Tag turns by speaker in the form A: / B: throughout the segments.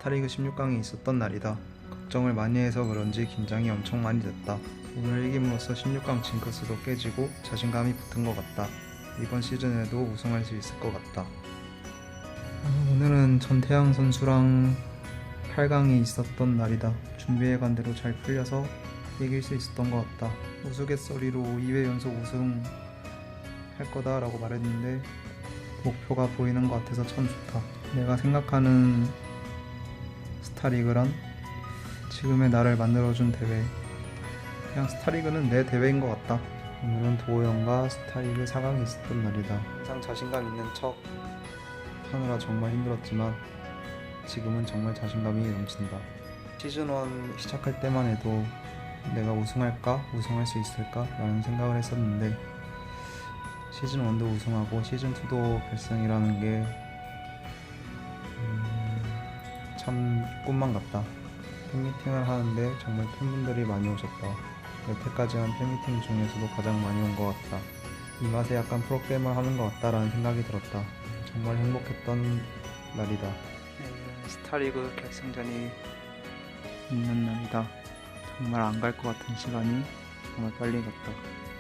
A: 스타리그 16강이 있었던 날이다. 걱정을 많이 해서 그런지 긴장이 엄청 많이 됐다. 오늘 이김으로써 16강 징크스도 깨지고 자신감이 붙은 것 같다. 이번 시즌에도 우승할 수 있을 것 같다. 오늘은 전태양 선수랑 8강이 있었던 날이다. 준비해간 대로 잘 풀려서 이길 수 있었던 것 같다. 우스갯소리로 2회 연속 우승 할 거다 라고 말했는데 목표가 보이는 것 같아서 참 좋다. 내가 생각하는 스타리그란 지금의 나를 만들어준 대회, 그냥 스타리그는 내 대회인 것 같다. 오늘은 도호영과 스타리그 4강이 있었던 날이다. 항상 자신감 있는 척 하느라 정말 힘들었지만 지금은 정말 자신감이 넘친다. 시즌1 시작할 때만 해도 내가 우승할까? 우승할 수 있을까? 라는 생각을 했었는데 시즌1도 우승하고 시즌2도 결승이라는 게 참 꿈만 같다. 팬미팅을 하는데 정말 팬분들이 많이 오셨다. 여태까지 한 팬미팅 중에서도 가장 많이 온 것 같다. 이 맛에 약간 프로게임을 하는 것 같다라는 생각이 들었다. 정말 행복했던 날이다. 스타리그 결승전이 있는 날이다. 정말 안 갈 것 같은 시간이 정말 빨리 갔다.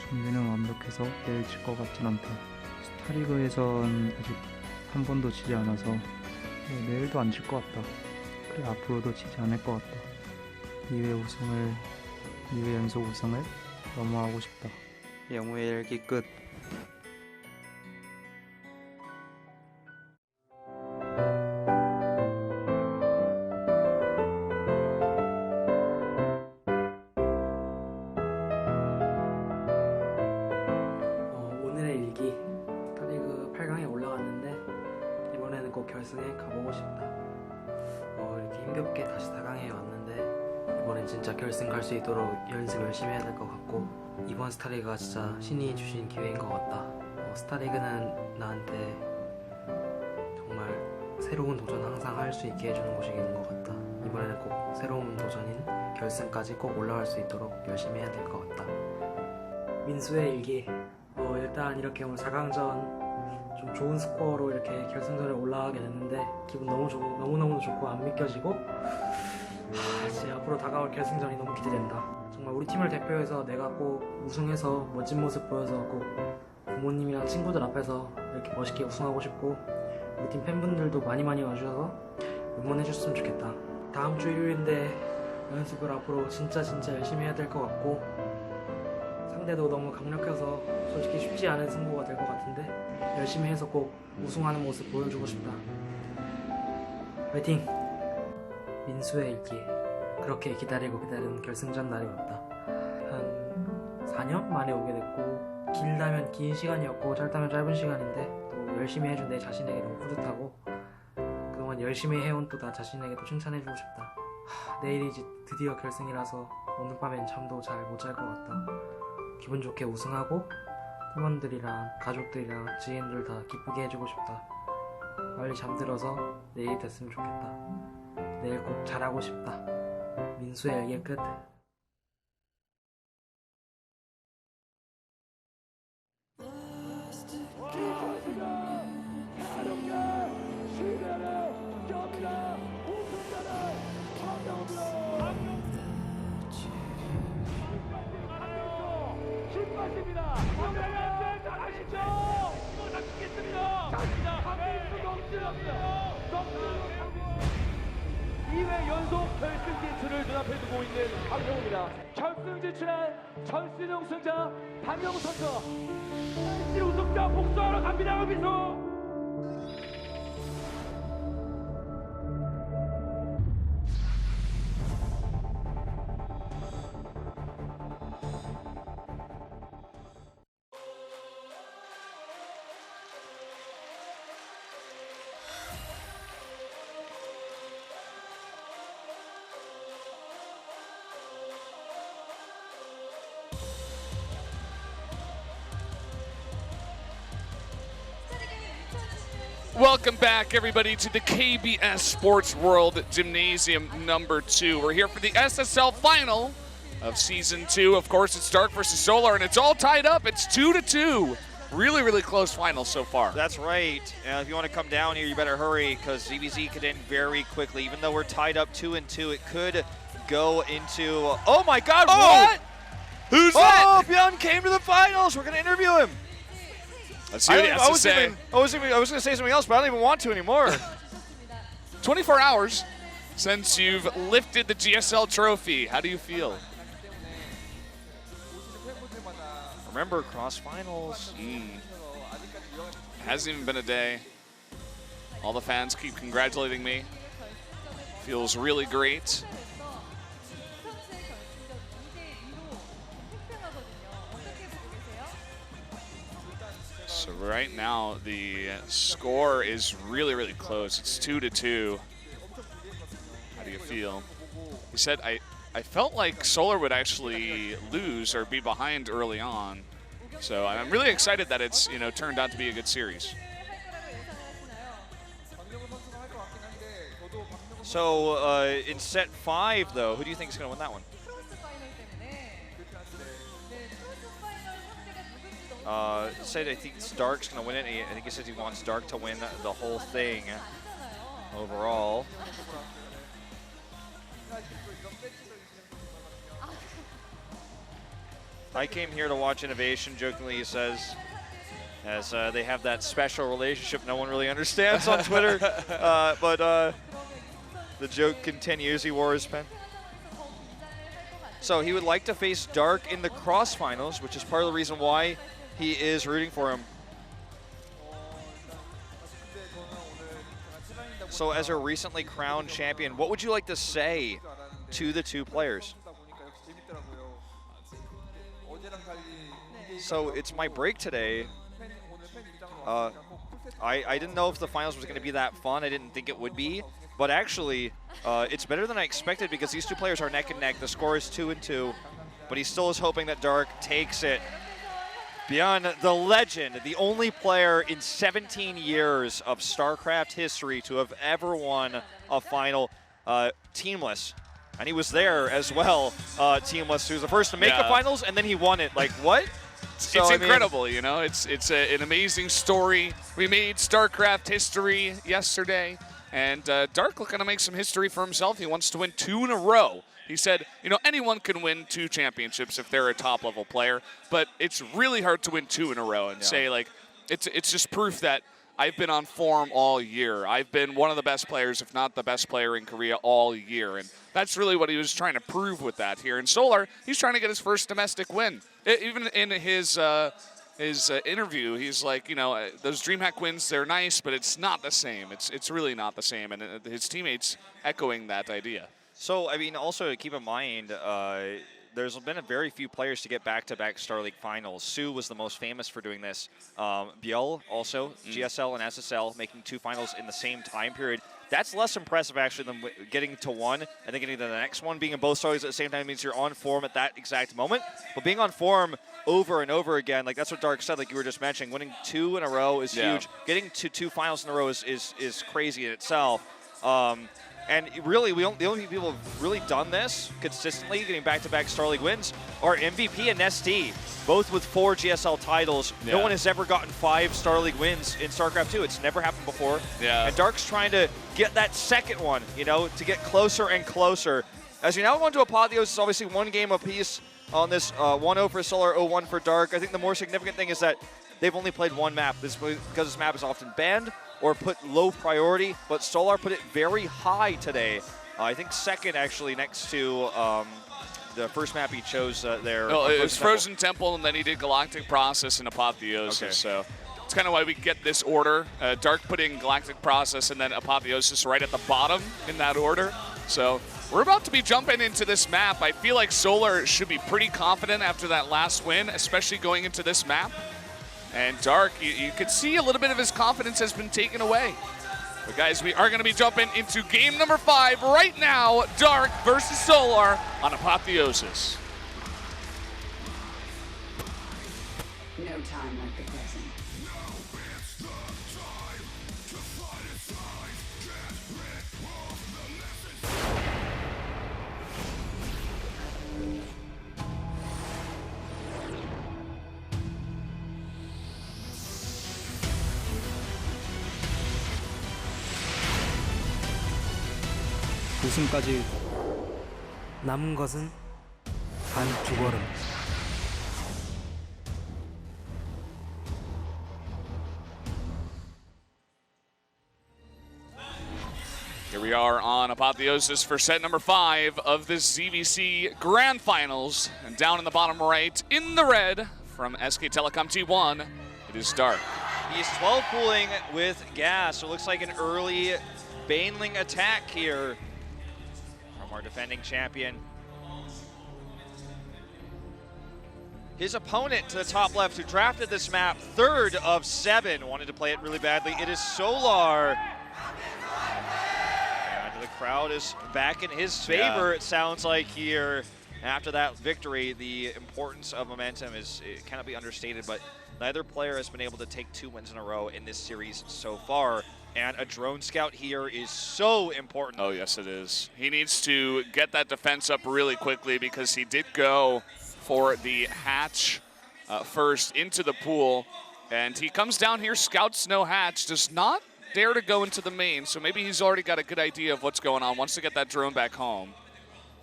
A: 준비는 완벽해서 내일 질 것 같진 않다. 스타리그에선 아직 한 번도 지지 않아서 내일도 안 질 것 같다. 그래, 앞으로도 지지 않을 것 같다. 2회 연속 우승을 너무 하고 싶다. 영우의 일기 끝.
B: 오늘의 일기. 스타리그 8강에 올라갔는데 이번에는 꼭 결승에 가보고 싶다. 이렇게 힘겹게 다시 4강에 왔는데 이번엔 진짜 결승 갈 수 있도록 연습 열심히 해야 될 것 같고, 이번 스타리그가 진짜 신이 주신 기회인 것 같다. 스타리그는 나한테 정말 새로운 도전 항상 할 수 있게 해주는 곳인 것 같다. 이번에는 꼭 새로운 도전인 결승까지 꼭 올라갈 수 있도록 열심히 해야 될 것 같다. 민수의 일기. 일단 이렇게 오늘 4강전 좀 좋은 스코어로 이렇게 결승전에 올라가게 됐는데 기분 너무너무 좋고 안 믿겨지고, 진짜 앞으로 다가올 결승전이 너무 기대된다. 정말 우리 팀을 대표해서 내가 꼭 우승해서 멋진 모습 보여서 꼭 부모님이랑 친구들 앞에서 이렇게 멋있게 우승하고 싶고, 우리 팀 팬분들도 많이 와주셔서 응원해 주셨으면 좋겠다. 다음 주 일요일인데 연습을 앞으로 진짜 열심히 해야 될 것 같고, 상대도 너무 강력해서 솔직히 쉽지 않은 승부가 될 것 같은데 열심히 해서 꼭 우승하는 모습 보여주고 싶다. 화이팅! 민수의 일기. 그렇게 기다린 결승전 날이 왔다. 한 4년 만에 오게 됐고, 길다면 긴 시간이었고 짧다면 짧은 시간인데 또 열심히 해준 내 자신에게 너무 뿌듯하고, 그동안 열심히 해온 또 나 자신에게도 칭찬해주고 싶다. 내일이 드디어 결승이라서 오늘 밤엔 잠도 잘 못 잘 것 같다. 기분 좋게 우승하고 팀원들이랑 가족들이랑 지인들 다 기쁘게 해주고 싶다. 빨리 잠들어서 내일이 됐으면 좋겠다. 내일 꼭 잘하고 싶다. 민수의 일기 끝.
C: 맞습니다. 잘하시죠. 이거 다 죽겠습니다. 강민수 넘치랍니다. 2회 연속 결승 진출을 눈앞에 두고 있는 강명우입니다. 결승 진출한 전신 우승자 박명우 선수. 실 우승자 복수하러 갑니다. 강민수.
D: Welcome back, everybody, to the KBS Sports World Gymnasium number 2. We're here for the SSL final of Season 2. Of course, it's Dark versus Solar, and it's all tied up. It's 2-2. really, really close finals so far.
E: That's right. If you want to come down here, you better hurry because ZVZ could end very quickly. Even though we're tied up 2-2, it could go into. Oh my God!
D: Oh!
E: What?
D: Who's
E: Oh,
D: that?
E: Bjorn came to the finals. We're gonna interview him.
D: Let's see what he has to say.
E: I was gonna say something else, but I don't even want to anymore.
D: 24 hours since you've lifted the GSL trophy. How do you feel?
E: Remember, cross finals.
D: Hasn't even been a day. All the fans keep congratulating me. Feels really great. So right now the score is really, really close. It's 2-2. How do you feel? He said, I felt like Solar would actually lose or be behind early on. So I'm really excited that it's, you know, turned out to be a good series.
E: So in set 5, though, who do you think is going to win that one? Said I think Dark's going to win it. I think he says he wants Dark to win the whole thing overall. I came here to watch Innovation, jokingly he says, as they have that special relationship no one really understands on Twitter. But the joke continues, he wore his pen. So he would like to face Dark in the cross finals, which is part of the reason why he is rooting for him. So as a recently crowned champion, what would you like to say to the two players? So it's my break today. I didn't know if the finals was going to be that fun. I didn't think it would be. But actually, it's better than I expected because these two players are neck and neck. The score is 2-2. But he still is hoping that Dark takes it. Beyond the legend, the only player in 17 years of StarCraft history to have ever won a final teamless. And he was there as well, teamless. He was the first to make the finals, and then he won it. Like, what? So,
D: It's incredible, you know. It's an amazing story. We made StarCraft history yesterday, and Dark looking to make some history for himself. He wants to win 2 in a row. He said, you know, anyone can win 2 championships if they're a top-level player, but it's really hard to win 2 in a row and say, like, it's just proof that I've been on form all year. I've been one of the best players, if not the best player in Korea all year, and that's really what he was trying to prove with that here. In Solar, he's trying to get his first domestic win. Even in his interview, he's like, you know, those DreamHack wins, they're nice, but it's not the same. It's really not the same, and his teammates echoing that idea.
E: So, I mean, also to keep in mind, there's been a very few players to get back-to-back Star League finals. Sue was the most famous for doing this. Biel also, GSL and SSL, making 2 finals in the same time period. That's less impressive, actually, than getting to one and then getting to the next one. Being in both Star Leagues at the same time means you're on form at that exact moment. But being on form over and over again, like that's what Dark said, like you were just mentioning, winning 2 in a row is huge. Getting to 2 finals in a row is crazy in itself. And really, the only people who've really done this consistently, getting back-to-back Star League wins, are MVP and Nesty, both with 4 GSL titles. No one has ever gotten 5 Star League wins in StarCraft 2. It's never happened before. And Dark's trying to get that second one, you know, to get closer and closer. As we now go into Apotheos, it's obviously 1 game apiece on this 1-0 for Solar, 0-1 for Dark. I think the more significant thing is that they've only played 1 map. This because this map is often banned or put low priority, but Solar put it very high today. I think second, actually, next to the first map he chose there.
D: No, it was Frozen Temple, and then he did Galactic Process and Apotheosis. So it's kind of why we get this order. Dark putting Galactic Process and then Apotheosis right at the bottom in that order. So we're about to be jumping into this map. I feel like Solar should be pretty confident after that last win, especially going into this map. And Dark, you could see a little bit of his confidence has been taken away. But guys, we are going to be jumping into game number 5 right now. Dark versus Solar on Apotheosis.
F: No time like the present.
A: 우승까지
B: 남은 것은 단 두 걸음.
D: Here we are on Apotheosis for set number 5 of this ZVC Grand Finals. And down in the bottom right, in the red, from SK Telecom T1, it is Dark.
E: He's 12 pooling with gas, so it looks like an early Baneling attack here from our defending champion. His opponent to the top left, who drafted this map, 3rd of 7, wanted to play it really badly. It is Solar. And the crowd is back in his favor, it sounds like here. After that victory, the importance of momentum it cannot be understated, but neither player has been able to take 2 wins in a row in this series so far. And a drone scout here is so important.
D: Oh, yes, it is. He needs to get that defense up really quickly because he did go for the hatch first into the pool. And he comes down here, scouts no hatch, does not dare to go into the main. So maybe he's already got a good idea of what's going on, wants to get that drone back home.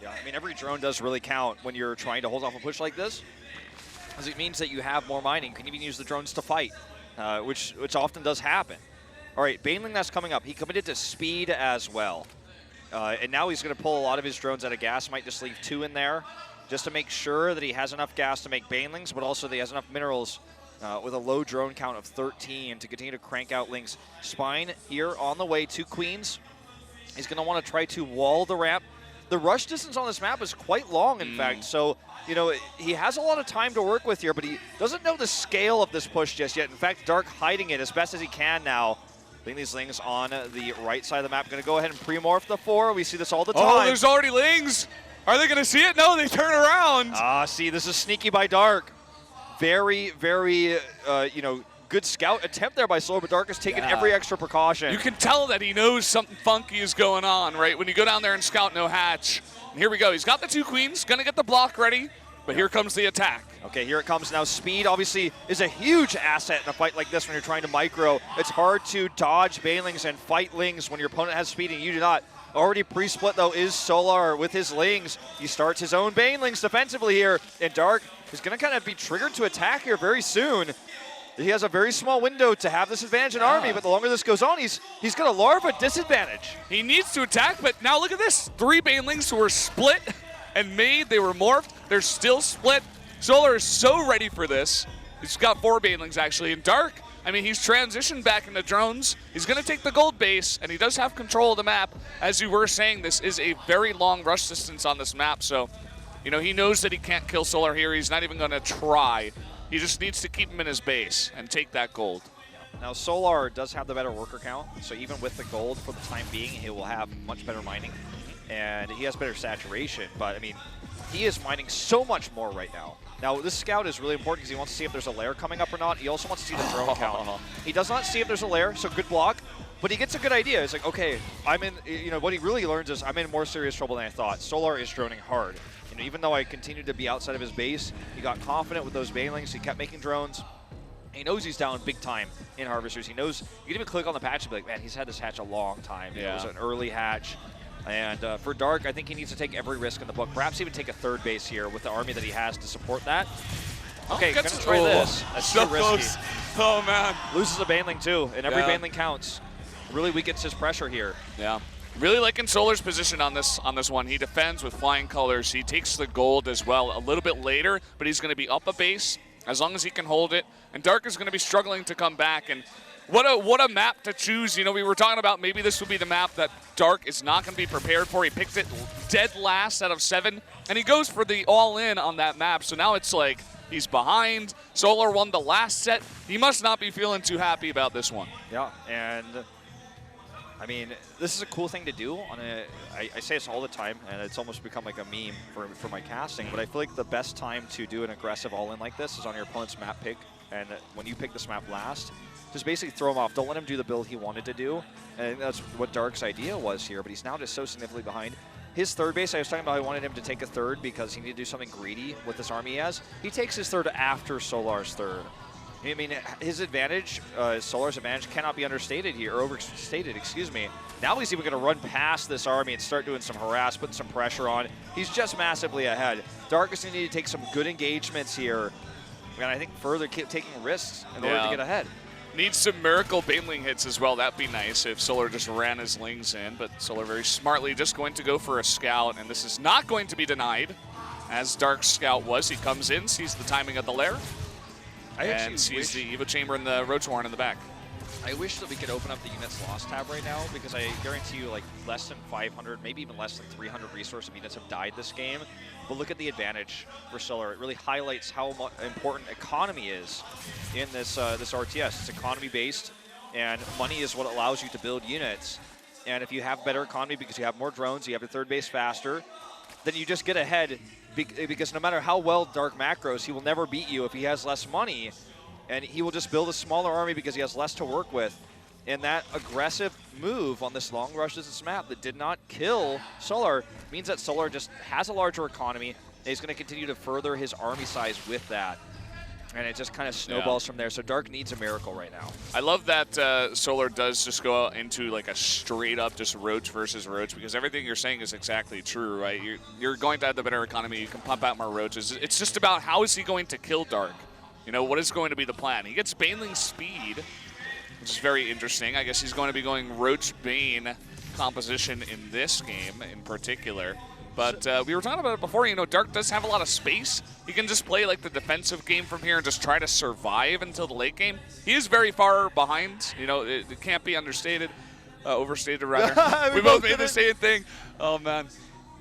E: Yeah, I mean, every drone does really count when you're trying to hold off a push like this, because it means that you have more mining. You can even use the drones to fight, which often does happen. All right, Baneling, that's coming up. He committed to speed as well. And now he's going to pull a lot of his drones out of gas. Might just leave 2 in there just to make sure that he has enough gas to make Banelings, but also that he has enough minerals with a low drone count of 13 to continue to crank out links. Spine here on the way to Queens. He's going to want to try to wall the ramp. The rush distance on this map is quite long, in fact, so you know, he has a lot of time to work with here, but he doesn't know the scale of this push just yet. In fact, Dark hiding it as best as he can now. Putting these Lings on the right side of the map. Going to go ahead and pre-morph the 4. We see this all the time.
D: Oh, there's already Lings. Are they going to see it? No, they turn around.
E: See, this is sneaky by Dark. Very, very, you know, good scout attempt there by Solar, but Dark has taken every extra precaution.
D: You can tell that he knows something funky is going on, right? When you go down there and scout no hatch. And here we go. He's got the 2 queens, going to get the block ready, but here comes the attack.
E: Okay, here it comes now. Speed obviously is a huge asset in a fight like this when you're trying to micro. It's hard to dodge Banelings and fight Lings when your opponent has speed and you do not. Already pre-split though is Solar with his Lings. He starts his own Banelings defensively here, and Dark is going to kind of be triggered to attack here very soon. He has a very small window to have this advantage in army, but the longer this goes on, he's got a larva disadvantage.
D: He needs to attack, but now look at this. 3 Banelings who were split and made. They were morphed. They're still split. Solar is so ready for this. He's got 4 Banelings actually. And Dark, I mean, he's transitioned back into drones. He's going to take the gold base, and he does have control of the map. As you were saying, this is a very long rush distance on this map, so you know he knows that he can't kill Solar here. He's not even going to try. He just needs to keep him in his base and take that gold.
E: Now, Solar does have the better worker count, so even with the gold for the time being, he will have much better mining. And he has better saturation, but I mean, he is mining so much more right now. Now, this scout is really important because he wants to see if there's a lair coming up or not. He also wants to see the drone count. He does not see if there's a lair, so good block. But he gets a good idea. He's like, okay, I'm in, you know, what he really learns is I'm in more serious trouble than I thought. Solar is droning hard. You know, even though I continued to be outside of his base, he got confident with those Banelings. He kept making drones. He knows he's down big time in Harvesters. He knows, you can even click on the patch and be like, man, he's had this hatch a long time. Yeah. It was an early hatch. And for Dark, I think he needs to take every risk in the book. Perhaps even take a 3rd base here with the army that he has to support that. Okay, gonna try this. That's
D: so
E: too risky.
D: close. Oh, man.
E: Loses a Baneling too, and every Baneling counts. Really weakens his pressure here.
D: Yeah. Really liking Solar's position on this one. He defends with flying colors. He takes the gold as well a little bit later, but he's going to be up a base as long as he can hold it. And Dark is going to be struggling to come back. And what a map to choose. You know, we were talking about maybe this would be the map that Dark is not going to be prepared for. He picked it dead last out of 7, and he goes for the all-in on that map. So now it's like he's behind. Solar won the last set. He must not be feeling too happy about this one.
E: Yeah, and I mean, this is a cool thing to do. I say this all the time, and it's almost become like a meme for my casting, but I feel like the best time to do an aggressive all-in like this is on your opponent's map pick. And when you pick this map last, just basically throw him off. Don't let him do the build he wanted to do. And I think that's what Dark's idea was here, but he's now just so significantly behind. His 3rd base, I was talking about I wanted him to take a 3rd because he needed to do something greedy with this army he has. He takes his 3rd after Solar's 3rd. I mean, his advantage, Solar's advantage, cannot be understated here, or overstated, excuse me. Now he's even going to run past this army and start doing some harass, putting some pressure on. He's just massively ahead. Dark is going to need to take some good engagements here, and I think further keep taking risks in order to get ahead.
D: Needs some miracle Baneling hits as well. That'd be nice if Solar just ran his Lings in, but Solar very smartly just going to go for a scout, and this is not going to be denied, as Dark's scout was. He comes in, sees the timing of the lair, and sees the Evo Chamber and the Roach Warren in the back.
E: I wish that we could open up the units lost tab right now, because I guarantee you like less than 500, maybe even less than 300 resource of units have died this game. But look at the advantage for Solar. It really highlights how important economy is in this this RTS. It's economy based, and money is what allows you to build units. And if you have better economy because you have more drones, you have your third base faster, then you just get ahead, because no matter how well Dark macros, he will never beat you if he has less money. And he will just build a smaller army because he has less to work with. And that aggressive move on this long rush distance map that did not kill Solar means that Solar just has a larger economy, and he's going to continue to further his army size with that. And it just kind of snowballs from there. So Dark needs a miracle right now.
D: I love that Solar does just go out into like a straight up just Roach versus Roach, because everything you're saying is exactly true, right? You're going to have the better economy. You can pump out more Roaches. It's just about how is he going to kill Dark? You know, what is going to be the plan? He gets Baneling speed, which is very interesting. I guess he's going to be going Roach Bane composition in this game in particular. But we were talking about it before, you know, Dark does have a lot of space. He can just play like the defensive game from here and just try to survive until the late game. He is very far behind. You know, it can't be understated, overstated rather. we both made the same thing. Oh, man.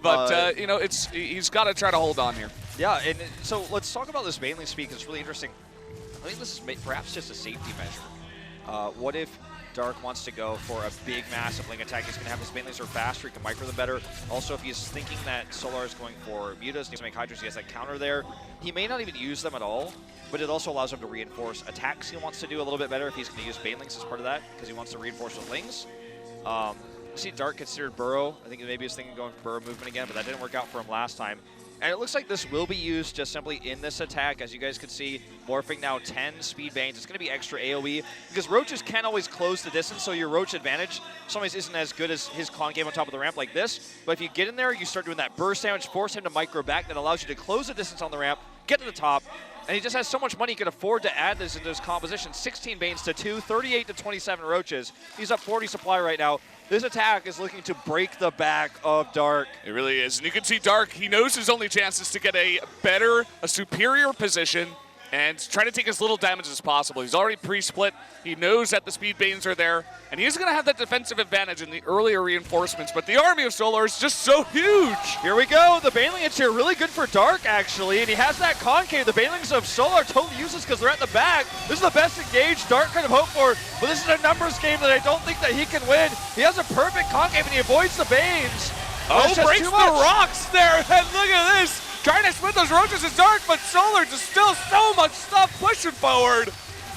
D: But, you know, he's got to try to hold on here.
E: Yeah, and so let's talk about this Baneling speed, because it's really interesting. I think this is perhaps just a safety measure. What if Dark wants to go for a big, massive Ling attack? He's going to have his Banelings are faster, he can micro them better. Also, if he's thinking that Solar is going for mutas, needs to make Hydras, he has that counter there. He may not even use them at all, but it also allows him to reinforce attacks he wants to do a little bit better if he's going to use Banelings as part of that, because he wants to reinforce with Lings. See Dark considered Burrow. I think maybe he was thinking going for Burrow movement again, but that didn't work out for him last time. And it looks like this will be used just simply in this attack. As you guys can see, morphing now 10 speed banes. It's going to be extra AoE, because Roaches can't always close the distance, so your Roach advantage sometimes isn't as good as his concave on top of the ramp like this. But if you get in there, you start doing that burst damage, force him to micro back, that allows you to close the distance on the ramp, get to the top, and he just has so much money he can afford to add this into his composition. 16 Banes to 2, 38 to 27 Roaches. He's up 40 supply right now. This attack is looking to break the back of Dark.
D: It really is. And you can see Dark, he knows his only chance is to get a superior position and try to take as little damage as possible. He's already pre-split. He knows that the speed banes are there, and he's going to have that defensive advantage in the earlier reinforcements, but the army of Solar is just so huge.
E: Here we go. The Baneling hits here really good for Dark, actually, and he has that concave. The Banelings of Solar totally useless because they're at the back. This is the best engage Dark could have hoped for, but this is a numbers game that I don't think that he can win. He has a perfect concave, and he avoids the Banes.
D: Oh, breaks the rocks there, and look at this. Trying to split those Roaches is Dark, but Solar just still so much stuff pushing forward.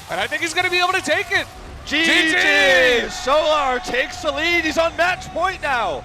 D: And I think he's going to be able to take it.
E: GG! Solar takes the lead. He's on match point now.